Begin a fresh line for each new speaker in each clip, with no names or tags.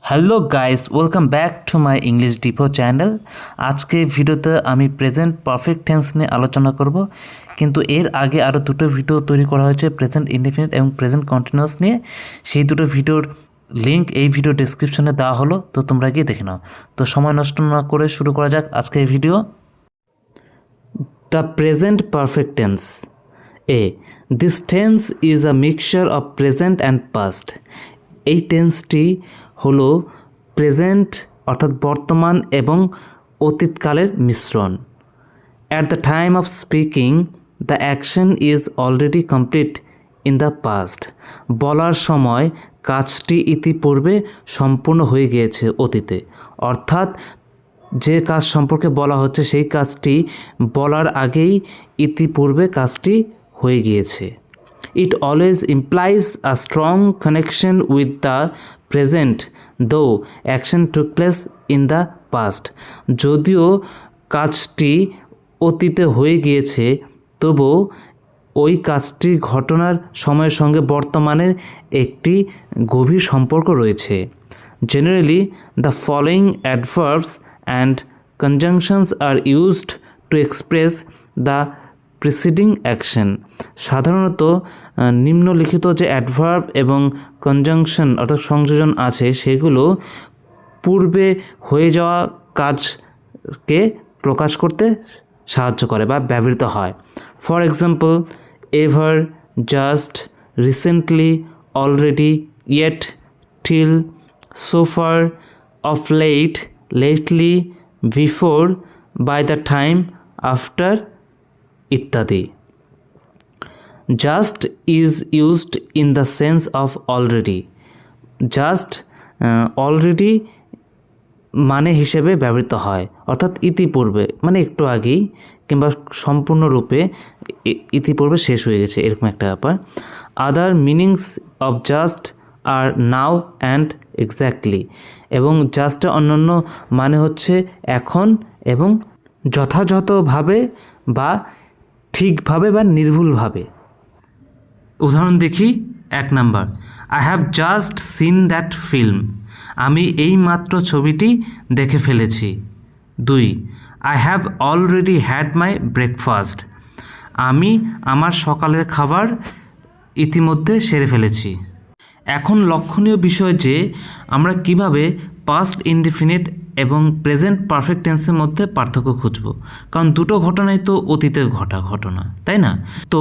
Hello guys, welcome back to my English depot channel. আজকে ভিডিওতে আমি প্রেজেন্ট পারফেক্ট টেন্স নিয়ে আলোচনা করব, কিন্তু এর আগে আরও দুটো ভিডিও তৈরি করা হয়েছে প্রেজেন্ট ইনডেফিনিট এবং প্রেজেন্ট কন্টিনিউয়াস নিয়ে। সেই দুটো ভিডিওর লিঙ্ক এই ভিডিও ডেসক্রিপশনে দেওয়া হলো, তো তোমরা গিয়ে দেখে নাও। তো সময় নষ্ট না করে শুরু করা যাক আজকে এই video. The present perfect tense. This tense is a mixture of present and past. এই টেন্সটি হলো প্রেজেন্ট অর্থাৎ বর্তমান এবং অতীতকালের মিশ্রণ। At the time of speaking the action is already complete in the past. বলার সময় কাজটি ইতিপূর্বে সম্পূর্ণ হয়ে গিয়েছে অতীতে, অর্থাৎ যে কাজ সম্পর্কে বলা হচ্ছে সেই কাজটি বলার আগেই ইতিপূর্বে কাজটি হয়ে গিয়েছে। It always implies a strong connection with the present, though action took place in the past. যদিও কাজটি অতীতে হয়ে গিয়েছে, তবু ওই কাজটি ঘটনার সময়ের সঙ্গে বর্তমানের একটি গভীর সম্পর্ক রয়েছে। Generally, the following adverbs and conjunctions are used to express the preceding action. সাধারণত নিম্নলিখিত যে অ্যাডভার্ব এবং কনজাংশন অর্থাৎ সংযোজন আছে সেগুলো পূর্বে হয়ে যাওয়া কাজকে প্রকাশ করতে সাহায্য করে বা ব্যবহৃত হয়। For example, ever, just, recently, already, yet, till, so far, of late, lately, before, by the time, after ইত্যাদি। Just is used in the sense of already. Just already মানে হিসেবে ব্যবহৃত হয়, অর্থাৎ ইতিপূর্বে মানে একটু আগেই কিংবা সম্পূর্ণরূপে ইতিপূর্বে শেষ হয়ে গেছে, এরকম একটা ব্যাপার। Other meanings of just are now and exactly. এবং জাস্টের অন্যান্য মানে হচ্ছে এখন এবং যথাযথভাবে বা ঠিকভাবে বা নির্ভুলভাবে। উদাহরণ দেখি। 1 number, I have just scene that film. আমি এইমাত্র ছবিটি দেখে ফেলেছি। 2, I have already had my breakfast. আমি আমার সকালের খাবার ইতিমধ্যে সেরে ফেলেছি। এখন লক্ষণীয় বিষয় যে আমরা কিভাবে পাস্ট ইনডিফিনিট এবং প্রেজেন্ট পারফেক্ট টেন্সের মধ্যে পার্থক্য খুঁজব, কারণ দুটো ঘটনাই তো অতীতে ঘটা ঘটনা, তাই না? তো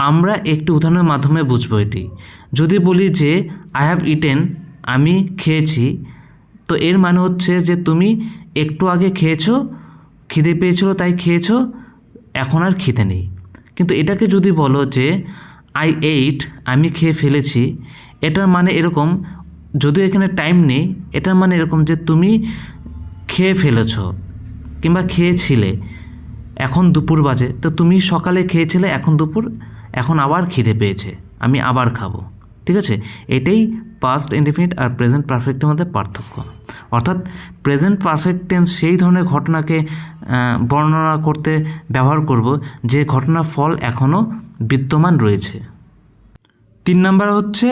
আমরা একটি উদাহরণের মাধ্যমে বুঝবো এটি। যদি বলি যে আই হ্যাভ ইটেন, আমি খেয়েছি, তো এর মানে হচ্ছে যে তুমি একটু আগে খেয়েছো, খিদে পেয়েছিল তাই খেয়েছো, এখন আর খিদে নেই। কিন্তু এটাকে যদি বলো যে আই এইট, আমি খেয়ে ফেলেছি, এটার মানে এরকম, যদিও এখানে টাইম নেই, এটার মানে এরকম যে তুমি খেয়ে ফেলেছ কিংবা খেয়েছিলে, এখন দুপুর বাজে, তো তুমি সকালে খেয়েছিলে, এখন দুপুর, এখন আবার খিদে পেয়েছে, আমি আবার খাবো। ঠিক আছে, এটাই পাস্ট ইনডিফিনিট আর প্রেজেন্ট পারফেক্টের মধ্যে পার্থক্য। অর্থাৎ প্রেজেন্ট পারফেক্ট টেন্স সেই ধরনের ঘটনাকে বর্ণনা করতে ব্যবহার করব যে ঘটনার ফল এখনও বিদ্যমান রয়েছে। 3 নাম্বার হচ্ছে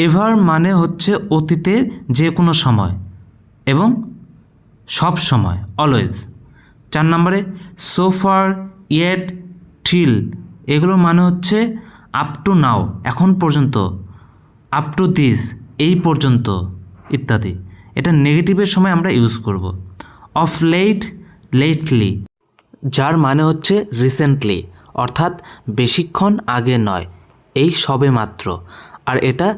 এভার, মানে হচ্ছে অতীতে যে কোনো সময় এবং সব সময়, অলওয়েজ। 4 নম্বরে সো ফার, ইয়েট, টিল, এগুলোর মানে হচ্ছে আপ টু নাও, এখন পর্যন্ত, আপ টু দিস, এই পর্যন্ত ইত্যাদি। এটা নেগেটিভের সময় আমরা ইউজ করব। অফ লেট, লেটলি, যার মানে হচ্ছে রিসেন্টলি, অর্থাৎ বেশিক্ষণ আগে নয়, এই সবে মাত্র। আর এটা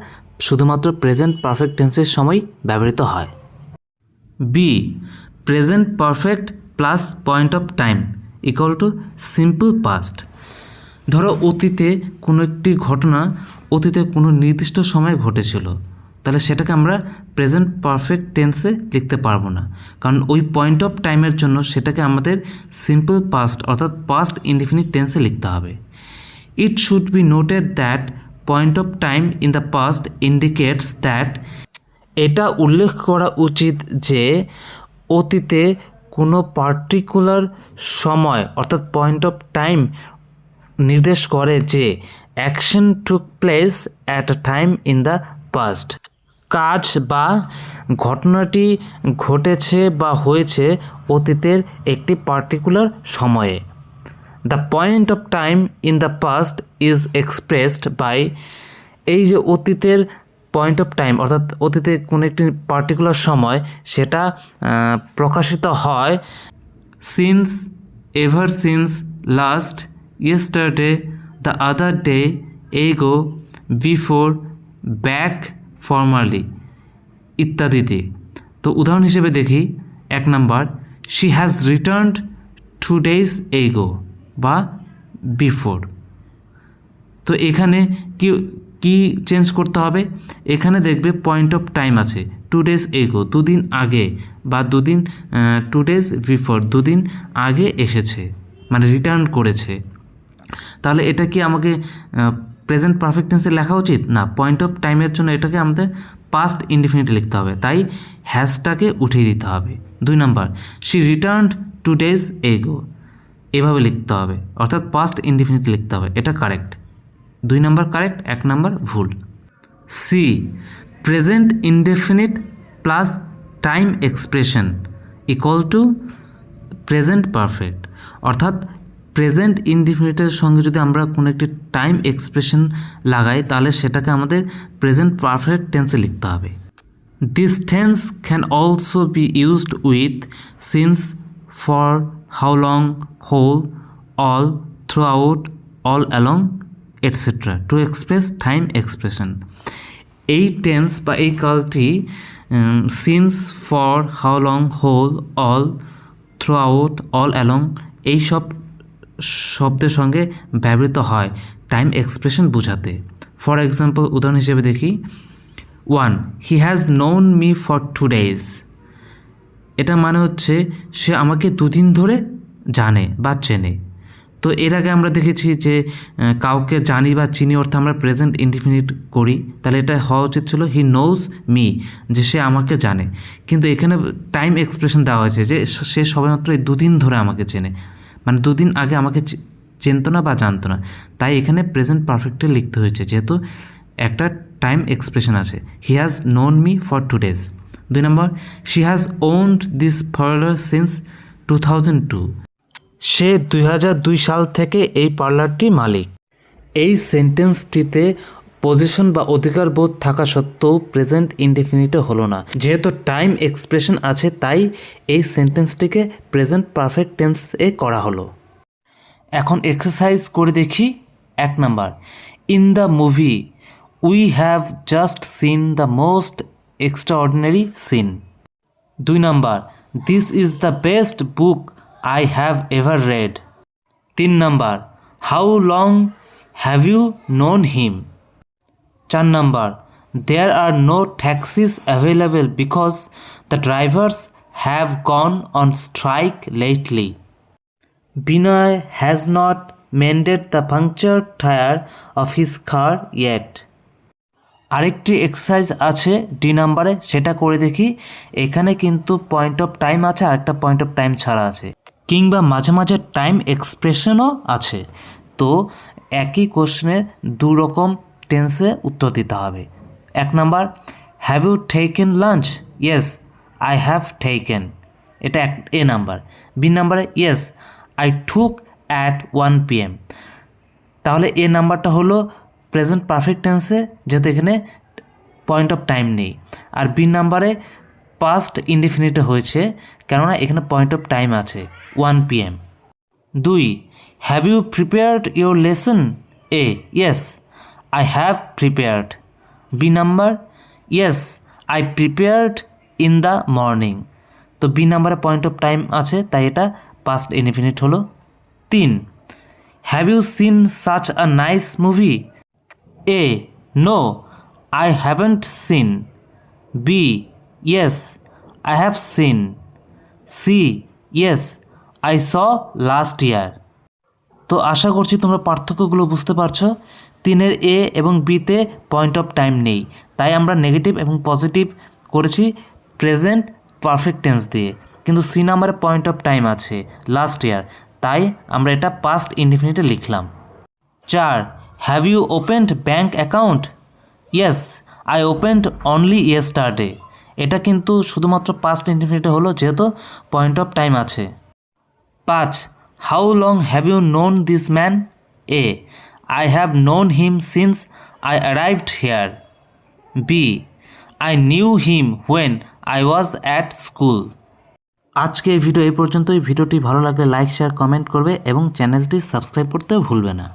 শুধুমাত্র প্রেজেন্ট পারফেক্ট টেন্সের সময় ব্যবহৃত হয়। B, present perfect plus point of time equal to simple past. ধরো অতীতে কোনো একটি ঘটনা অতীতে কোনো নির্দিষ্ট সময়ে ঘটেছিল, তাহলে সেটাকে আমরা প্রেজেন্ট পারফেক্ট টেন্সে লিখতে পারবো না, কারণ ওই পয়েন্ট অফ টাইমের জন্য সেটাকে আমাদের সিম্পল পাস্ট অর্থাৎ পাস্ট ইনডিফিনিট টেন্সে লিখতে হবে। It should be noted that point of time in the past indicates that, এটা উল্লেখ করা উচিত যে অতীতে কোনো পার্টিকুলার সময় অর্থাৎ পয়েন্ট অফ টাইম নির্দেশ করে যে action took place at a time in the past. কাজ বা ঘটনাটি ঘটেছে বা হয়েছে অতীতের একটি পার্টিকুলার সময়ে। The point of time in the past is expressed by, এই যে অতীতের পয়েন্ট অফ টাইম অর্থাৎ অতীতে কোনো একটি পার্টিকুলার সময় সেটা প্রকাশিত হয় since, ever since, last, yesterday, the other day, এগো, বিফোর, ব্যাক, ফর্মারলি ইত্যাদিতে। তো উদাহরণ হিসেবে দেখি 1 number, she has returned 2 days এগো বা বিফোর। তো এখানে কি কি চেঞ্জ করতে হবে, এখানে দেখবে পয়েন্ট অফ টাইম আছে 2 days এগো, 2 দিন আগে, বা 2 days বিফোর, 2 দিন আগে এসেছে মানে রিটার্ন করেছে। তাহলে এটা কি আমাকে প্রেজেন্ট পারফেক্ট টেন্সে লেখা উচিত না, পয়েন্ট অফ টাইমের জন্য এটাকে আমাদের পাস্ট ইনডিফিনিট লিখতে হবে, তাই হ্যাজটাকে উঠিয়ে দিতে হবে। 2 নাম্বার, শি রিটার্নড 2 days এগো, এভাবে লিখতে হবে অর্থাৎ পাস্ট ইনডিফিনিট লিখতে হবে, এটা কারেক্ট। 2 নাম্বার কারেক্ট, 1 নাম্বার ভুল। C, present indefinite plus time expression equal to present perfect, অর্থাৎ প্রেজেন্ট ইনডিফিনিটের সঙ্গে যদি আমরা কোনো একটি টাইম এক্সপ্রেশন লাগাই তাহলে সেটাকে আমাদের প্রেজেন্ট পারফেক্ট টেন্সে লিখতে হবে। This tense can also be used with since, for, how long, whole, all, throughout, all along etcetera to express time expression. এই টেন্স বা এই কালটি since, for, how long, whole, all, throughout, all along এই সব শব্দের সঙ্গে ব্যবহৃত হয় টাইম এক্সপ্রেশন বোঝাতে। ফর এক্সাম্পল উদাহরণ হিসেবে দেখি 1, he has known me for 2 days, এটা মানে হচ্ছে সে আমাকে 2 দিন ধরে জানে বা চেনে। তো এর আগে আমরা দেখেছি যে কাউকে জানি বা চিনি অর্থে আমরা প্রেজেন্ট ইনডিফিনিট করি, তাহলে এটা হওয়া উচিত ছিল হি নোজ মি, যে সে আমাকে জানে, কিন্তু এখানে টাইম এক্সপ্রেশন দেওয়া হয়েছে যে সে সবেমাত্র এই 2 দিন ধরে আমাকে চেনে, মানে 2 দিন আগে আমাকে চিনতো না বা জানতো না, তাই এখানে প্রেজেন্ট পারফেক্টে লিখতে হয়েছে যেহেতু একটা টাইম এক্সপ্রেশন আছে। He has known me for 2 days। 2 number, she has owned this parlour since 2002, সে 2002 সাল থেকে এই পার্লারটির মালিক। এই সেন্টেন্সটিতে পজিশন বা অধিকার বোধ থাকা সত্ত্বেও প্রেজেন্ট ইনডেফিনিটে হলো না, যেহেতু টাইম এক্সপ্রেশন আছে তাই এই সেন্টেন্সটিকে প্রেজেন্ট পারফেক্ট টেন্সে করা হলো। এখন এক্সারসাইজ করে দেখি 1 number, in the movie we have just seen the most extraordinary scene. 2 number, this is the best book I have ever read. 3 number, how long have you known him? 4 number, there are no taxis available because the drivers have gone on strike lately. Binoy has not mended the punctured tire of his car yet. আরেকটি exercise আছে D নাম্বারে, সেটা করে দেখি। এখানে কিন্তু point of time আছে আর একটা পয়েন্ট অফ টাইম ছাড়া আছে, কিংবা মাঝে মাঝে টাইম এক্সপ্রেশনও আছে। তো একই কোশ্চেনের 2 রকম টেন্সে উত্তর দিতে হবে। 1 number, have you taken lunch? Yes I have taken, এটা এ নাম্বার। বি নাম্বারে, yes I took at 1 PM, তাহলে এ নাম্বারটা হলো প্রেজেন্ট পারফেক্ট টেন্সে যেহেতু এখানে পয়েন্ট অফ টাইম নেই, আর বি নাম্বারে পাস্ট ইনডিফিনিটে হয়েছে কেননা এখানে পয়েন্ট অফ টাইম আছে 1 PM। 2, have you prepared your lesson? A, yes I have prepared. B number, yes I prepared in the morning, তো বি নাম্বারে পয়েন্ট অফ টাইম আছে তাই এটা পাস্ট ইনডিফিনিট হলো। 3, have you seen such a nice movie? A, no I haven't seen. B, yes I have seen. C, yes I saw last year. তো আশা করছি তোমরা পার্থক্যগুলো বুঝতে পারছো। 3-এর এ এবং বিতে পয়েন্ট অফ টাইম নেই, তাই আমরা নেগেটিভ এবং পজিটিভ করেছি প্রেজেন্ট পারফেক্ট টেন্স দিয়ে, কিন্তু সি নাম্বারে পয়েন্ট অফ টাইম আছে লাস্ট ইয়ার, তাই আমরা এটা পাস্ট ইনডিফিনিটে লিখলাম। 4, have you opened bank account? Yes I opened only yesterday, এটা কিন্তু শুধুমাত্র পাস্ট ইনডিফিনিট হলো, যেহেতু পয়েন্ট অফ টাইম আছে। 5. How long have you known this man? A. I have known him since I arrived here. B. I knew him when I was at school. আজকে এই video এই পর্যন্তই। ভিডিওটি ভালো লাগলে লাইক শেয়ার কমেন্ট করবে এবং চ্যানেলটি সাবস্ক্রাইব করতেও ভুলবে না।